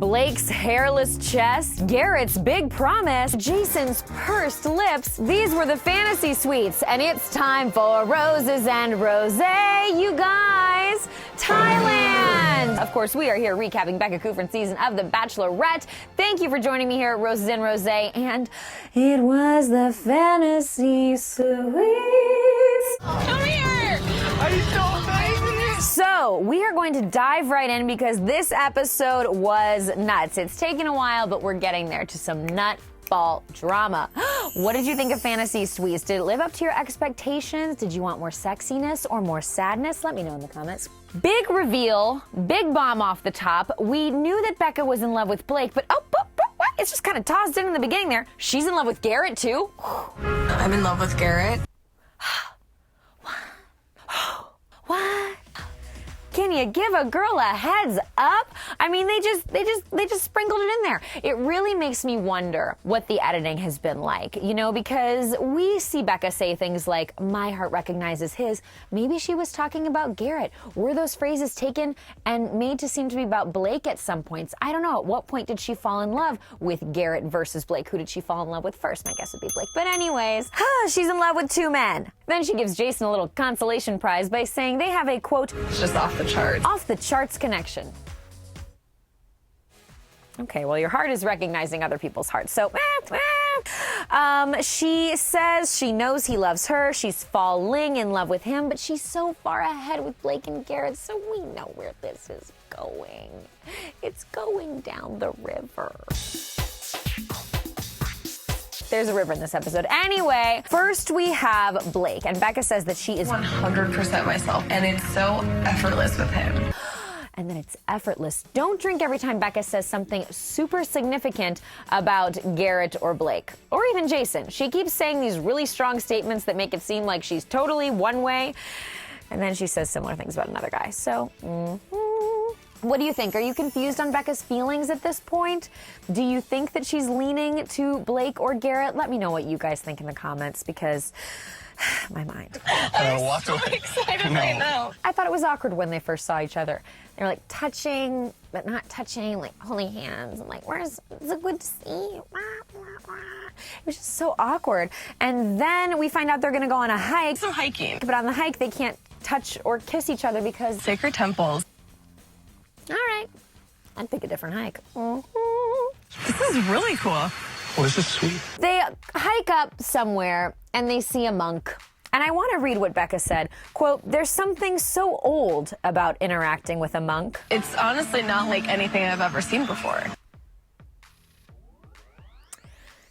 Blake's hairless chest, Garrett's big promise, Jason's pursed lips. These were the fantasy suites, and it's time for Roses and Rosé, you guys. Thailand! Of course, we are here recapping Becca Kufrin's season of The Bachelorette. Thank you for joining me here at Roses and Rosé, and it was the fantasy suites. Come here! Are you so amazing? So, we are going to dive right in because this episode was nuts. It's taken a while, but we're getting there to some nutball drama. What did you think of Fantasy Suites? Did it live up to your expectations? Did you want more sexiness or more sadness? Let me know in the comments. Big reveal, big bomb off the top. We knew that Becca was in love with Blake, but what? It's just kind of tossed in the beginning there. She's in love with Garrett too. I'm in love with Garrett. What? Can you give a girl a heads up? I mean, they just sprinkled it in there. It really makes me wonder what the editing has been like, you know, because we see Becca say things like, my heart recognizes his. Maybe she was talking about Garrett. Were those phrases taken and made to seem to be about Blake at some points? I don't know. At what point did she fall in love with Garrett versus Blake? Who did she fall in love with first? My guess would be Blake. But anyways, she's in love with two men. Then she gives Jason a little consolation prize by saying they have a, quote, It's just off the charts. off the charts connection. Okay, well, your heart is recognizing other people's hearts. So, she says she knows he loves her. She's falling in love with him, but she's so far ahead with Blake and Garrett, so we know where this is going. It's going down the river. There's a river in this episode. Anyway, first we have Blake, and Becca says that she is 100% myself, and it's so effortless with him. And then it's effortless. Don't drink every time Becca says something super significant about Garrett or Blake, or even Jason. She keeps saying these really strong statements that make it seem like she's totally one way, and then she says similar things about another guy. So, What do you think? Are you confused on Becca's feelings at this point? Do you think that she's leaning to Blake or Garrett? Let me know what you guys think in the comments, because my mind. I'm so excited right now. I thought it was awkward when they first saw each other. They were like touching, but not touching, like holding hands. I'm like, is it good to see? It was just so awkward. And then we find out they're gonna go on a hike. Some hiking. But on the hike, they can't touch or kiss each other because... Sacred temples. All right. I'd pick a different hike. This is really cool. Well, this is sweet. They hike up somewhere and they see a monk. And I want to read what Becca said. Quote, there's something so old about interacting with a monk. It's honestly not like anything I've ever seen before.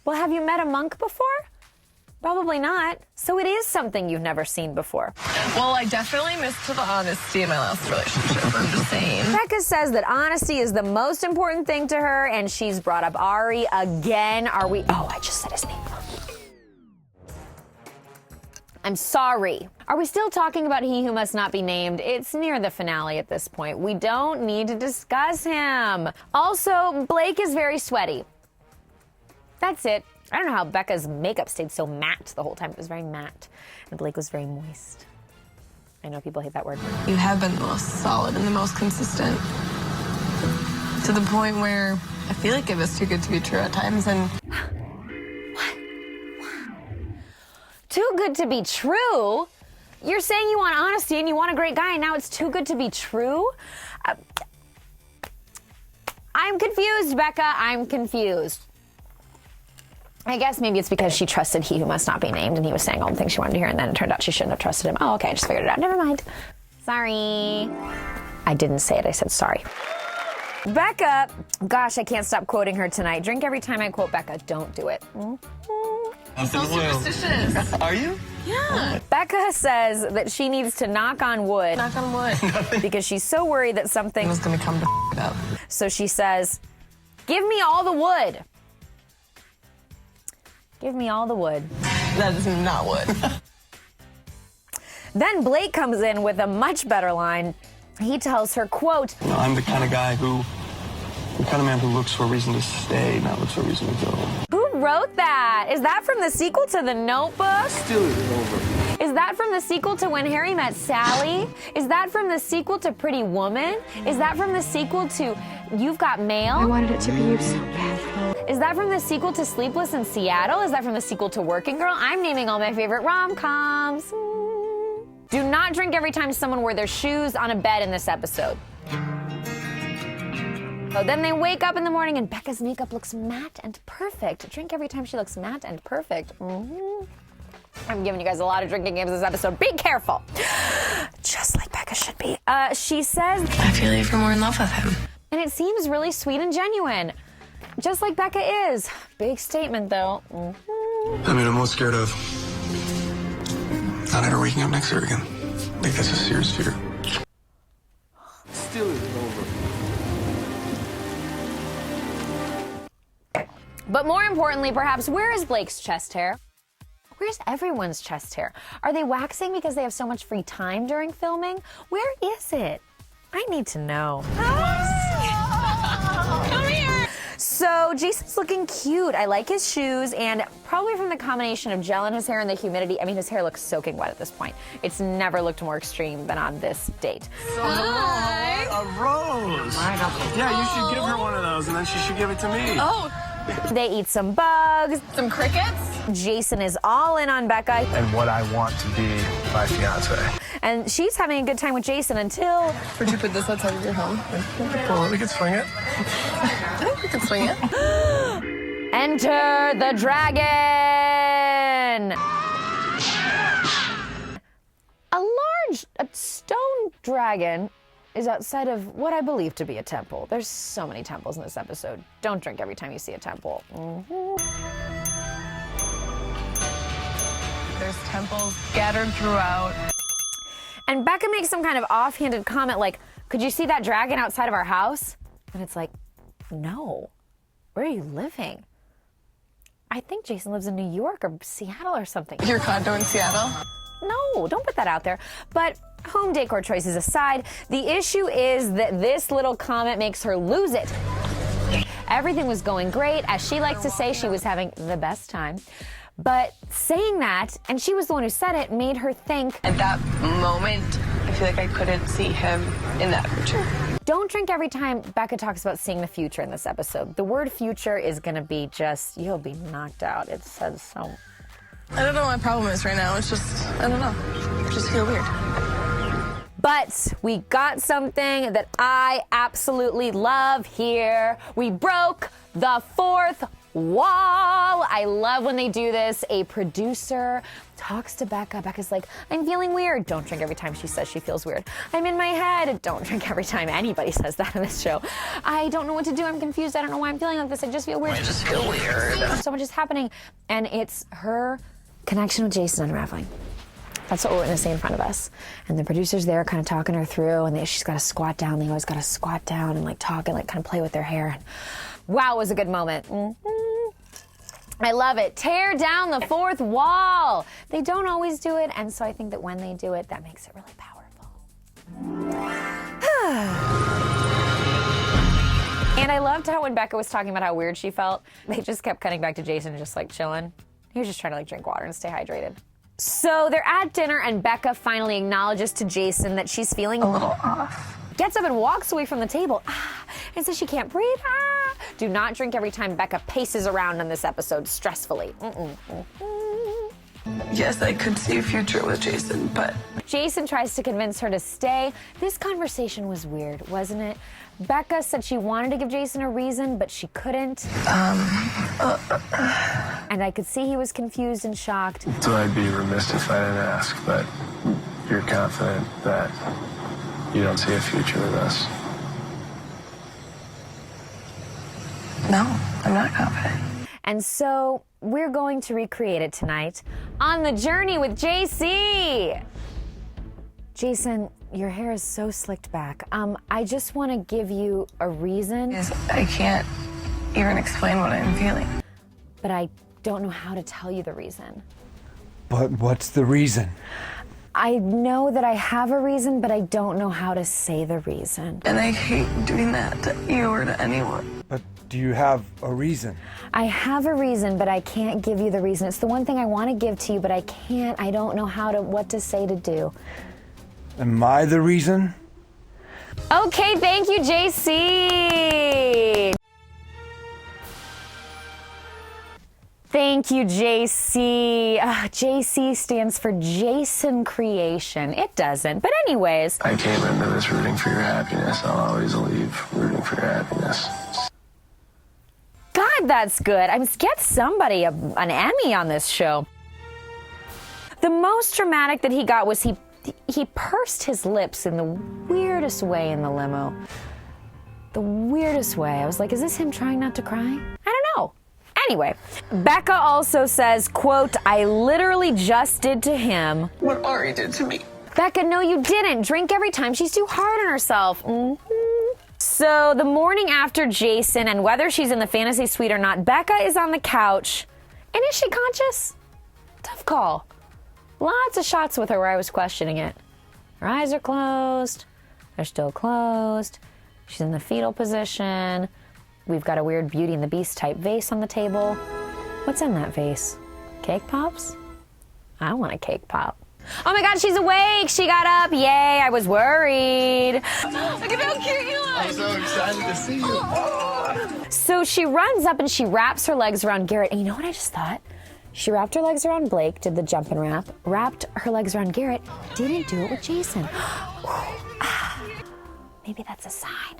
Well, have you met a monk before? Probably not. So it is something you've never seen before. Well, I definitely missed the honesty in my last relationship. I'm just saying. Becca says that honesty is the most important thing to her, and she's brought up Ari again. Oh, I just said his name. I'm sorry. Are we still talking about He Who Must Not Be Named? It's near the finale at this point. We don't need to discuss him. Also, Blake is very sweaty. That's it. I don't know how Becca's makeup stayed so matte the whole time. It was very matte. And Blake was very moist. I know people hate that word. You have been the most solid and the most consistent. To the point where I feel like it was too good to be true at times. And What? Too good to be true? You're saying you want honesty and you want a great guy, and now it's too good to be true? I'm confused, Becca. I'm confused. I guess maybe it's because she trusted He Who Must Not Be Named, and he was saying all the things she wanted to hear, and then it turned out she shouldn't have trusted him. Oh, okay, I just figured it out. Never mind. Sorry. I didn't say it. I said sorry. Becca, gosh, I can't stop quoting her tonight. Drink every time I quote Becca. Don't do it. I'm so superstitious. Are you? Yeah. Becca says that she needs to knock on wood. Knock on wood. Because she's so worried that something was going to come to it up. So she says, give me all the wood. Give me all the wood. That is not wood. Then Blake comes in with a much better line. He tells her, quote, I'm the kind of guy the kind of man who looks for a reason to stay, not looks for a reason to go. who wrote that? Is that from the sequel to The Notebook? Still isn't over. Is that from the sequel to When Harry Met Sally? Is that from the sequel to Pretty Woman? Is that from the sequel to You've Got Mail? I wanted it to be you so bad. Is that from the sequel to Sleepless in Seattle? Is that from the sequel to Working Girl? I'm naming all my favorite rom-coms. Do not drink every time someone wore their shoes on a bed in this episode. So then they wake up in the morning and Becca's makeup looks matte and perfect. Drink every time she looks matte and perfect. I'm giving you guys a lot of drinking games this episode. Be careful. Just like Becca should be. She says, I feel like you're more in love with him. and it seems really sweet and genuine. Just like Becca is. Big statement, though. I mean, I'm most scared of not ever waking up next to her again. I think that's a serious fear. Still isn't over. But more importantly, perhaps, where is Blake's chest hair? Where's everyone's chest hair? Are they waxing because they have so much free time during filming? Where is it? I need to know. Come here. So Jason's looking cute. I like his shoes, and probably from the combination of gel in his hair and the humidity. I mean, his hair looks soaking wet at this point. It's never looked more extreme than on this date. Hi. A rose. Yeah, you should give her one of those, and then she should give it to me. Oh, They eat some bugs. some crickets? Jason is all in on Becca. And what I want to be my fiance. And she's having a good time with Jason until... Would you put this outside of your home? Well, we could swing it. I think we can swing it. Enter the dragon! A large stone dragon is outside of what I believe to be a temple. There's so many temples in this episode. Don't drink every time you see a temple. There's temples scattered throughout. And Becca makes some kind of offhanded comment like, could you see that dragon outside of our house? And it's like, no. Where are you living? I think Jason lives in New York or Seattle or something. Your condo in Seattle? No, don't put that out there. But home decor choices aside, the issue is that this little comment makes her lose it. Everything was going great. As she likes to say, she was having the best time. But saying that, and she was the one who said it, made her think, At that moment, I feel like I couldn't see him in that future. don't drink every time Becca talks about seeing the future in this episode. The word future is going to be just, you'll be knocked out. It says so. I don't know what my problem is right now. It's just, I don't know. I just feel weird. But we got something that I absolutely love here. We broke the fourth wall. I love when they do this. A producer talks to Becca. Becca's like, I'm feeling weird. Don't drink every time she says she feels weird. I'm in my head. Don't drink every time anybody says that in this show. I don't know what to do. I'm confused. I don't know why I'm feeling like this. I just feel weird. I just feel weird. So much is happening. And it's her connection with Jason unraveling. That's what we're witnessing in front of us. And the producer's there kind of talking her through, and she's got to squat down. They always got to squat down and like talk and like kind of play with their hair. And wow, it was a good moment. I love it. Tear down the fourth wall. They don't always do it, and so I think that when they do it, that makes it really powerful. And I loved how when Becca was talking about how weird she felt, they just kept cutting back to Jason just like chilling. He was just trying to like drink water and stay hydrated. So they're at dinner, and Becca finally acknowledges to Jason that she's feeling A little off. gets up and walks away from the table and says she can't breathe. Do not drink every time Becca paces around in this episode stressfully. Yes, I could see a future with Jason, but Jason tries to convince her to stay. This conversation was weird, wasn't it? Becca said she wanted to give Jason a reason, but she couldn't. And I could see he was confused and shocked. So I'd be remiss if I didn't ask, but you're confident that you don't see a future with us? no, I'm not confident. And so we're going to recreate it tonight on The Journey with JC. Jason, your hair is so slicked back. I just want to give you a reason, I can't even explain what I'm feeling. but I don't know how to tell you the reason. But what's the reason? I know that I have a reason, but I don't know how to say the reason. And I hate doing that to you or to anyone. But do you have a reason? I have a reason, but I can't give you the reason. It's the one thing I want to give to you, but I can't. I don't know what to say to do. Am I the reason? Okay, thank you, JC. Thank you, JC. JC stands for Jason Creation. It doesn't, but anyways. I came into this rooting for your happiness. I'll always leave rooting for your happiness. God, that's good. Get somebody an Emmy on this show. The most dramatic that he got was he pursed his lips in the weirdest way in the limo. The weirdest way. I was like, is this him trying not to cry? I don't know. Anyway, Becca also says, quote, I literally just did to him What Ari did to me. Becca, no, you didn't. Drink every time. She's too hard on herself. So the morning after Jason, and whether she's in the fantasy suite or not, Becca is on the couch. And is she conscious? Tough call. Lots of shots with her where I was questioning it. Her eyes are closed. They're still closed. She's in the fetal position. We've got a weird Beauty and the Beast type vase on the table. What's in that vase? Cake pops? I want a cake pop. Oh my God, she's awake. She got up. Yay, I was worried. Look at how cute you look. I'm so excited to see you. So she runs up and she wraps her legs around Garrett. And you know what I just thought? She wrapped her legs around Blake, did the jump and wrap, wrapped her legs around Garrett, didn't do it with Jason. Maybe that's a sign.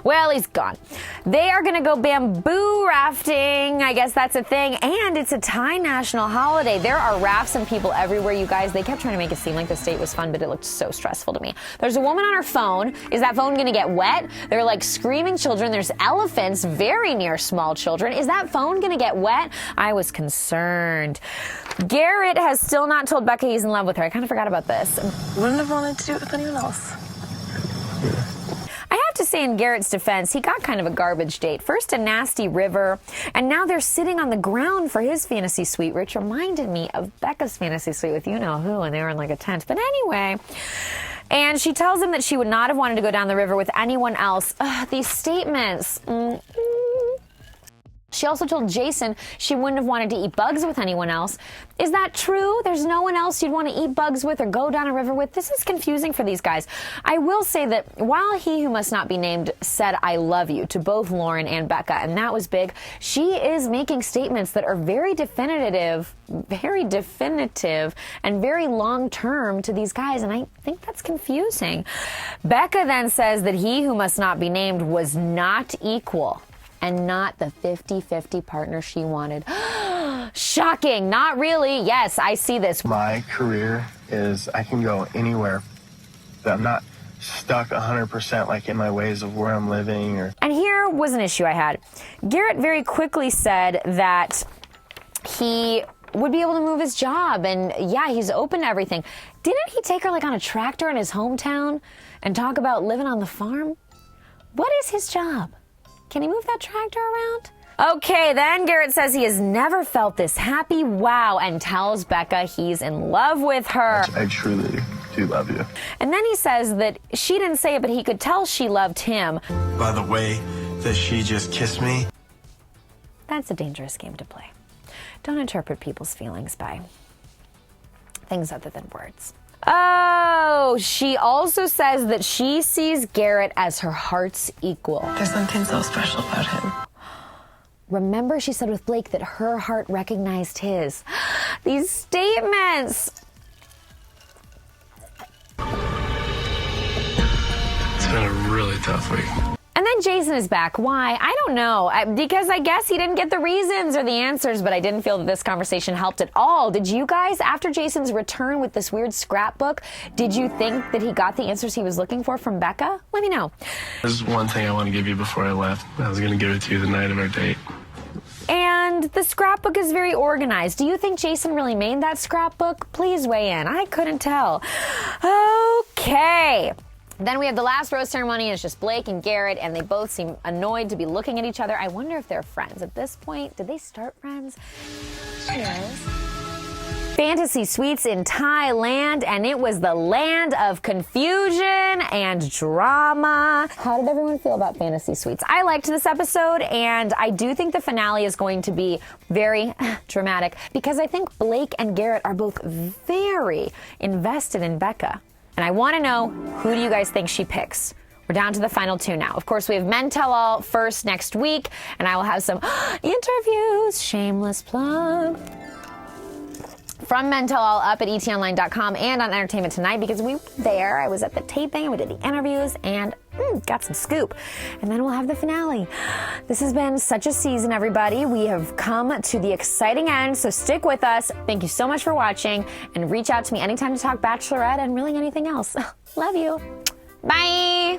Well, he's gone. They are going to go bamboo rafting. I guess that's a thing. And it's a Thai national holiday. There are rafts and people everywhere, you guys. They kept trying to make it seem like the state was fun, but it looked so stressful to me. There's a woman on her phone. Is that phone going to get wet? They're like screaming children. There's elephants very near small children. Is that phone going to get wet? I was concerned. Garrett has still not told Becca he's in love with her. I kind of forgot about this. Wouldn't have wanted to do it with anyone else. I have to say, in Garrett's defense, he got kind of a garbage date. First a nasty river, and now they're sitting on the ground for his fantasy suite, which reminded me of Becca's fantasy suite with you-know-who, and they were in like a tent. But anyway, and she tells him that she would not have wanted to go down the river with anyone else. Ugh, these statements. She also told Jason she wouldn't have wanted to eat bugs with anyone else. Is that true? There's no one else you'd want to eat bugs with or go down a river with? This is confusing for these guys. I will say that while he who must not be named said I love you to both Lauren and Becca, and that was big, she is making statements that are very definitive, and very long-term to these guys, and I think that's confusing. Becca then says that he who must not be named was not equal and not the 50-50 partner she wanted. Shocking. Not really. Yes, I see this. My career is I can go anywhere. I'm not stuck 100% like in my ways of where I'm living. And here was an issue I had. Garrett very quickly said that he would be able to move his job, and yeah, he's open to everything. Didn't he take her like on a tractor in his hometown and talk about living on the farm? What is his job? Can he move that tractor around? Okay, then Garrett says he has never felt this happy, wow, and tells Becca he's in love with her. I truly do love you. And then he says that she didn't say it, but he could tell she loved him. By the way that she just kissed me. That's a dangerous game to play. Don't interpret people's feelings by things other than words. Oh, she also says that she sees Garrett as her heart's equal. There's something so special about him. Remember, she said with Blake that her heart recognized his. These statements. It's been a really tough week. And then Jason is back. Why? I don't know. Because I guess he didn't get the reasons or the answers, but I didn't feel that this conversation helped at all. Did you guys, after Jason's return with this weird scrapbook, did you think that he got the answers he was looking for from Becca? Let me know. There's one thing I want to give you before I left. I was going to give it to you the night of our date. And the scrapbook is very organized. Do you think Jason really made that scrapbook? Please weigh in. I couldn't tell. Okay. Then we have the last rose ceremony, and it's just Blake and Garrett, and they both seem annoyed to be looking at each other. I wonder if they're friends. At this point, did they start friends? Cheers. Fantasy suites in Thailand, and it was the land of confusion and drama. How did everyone feel about fantasy suites? I liked this episode, and I do think the finale is going to be very dramatic because I think Blake and Garrett are both very invested in Becca. And I want to know, who do you guys think she picks? We're down to the final 2 now. Of course, we have Men Tell All first next week, and I will have some interviews. Shameless plug. From Men Tell All up at etonline.com and on Entertainment Tonight, because we were there. I was at the taping, we did the interviews, and got some scoop. And then we'll have the finale. This has been such a season, everybody. We have come to the exciting end, so stick with us. Thank you so much for watching, and reach out to me anytime to talk Bachelorette and really anything else. Love you. Bye.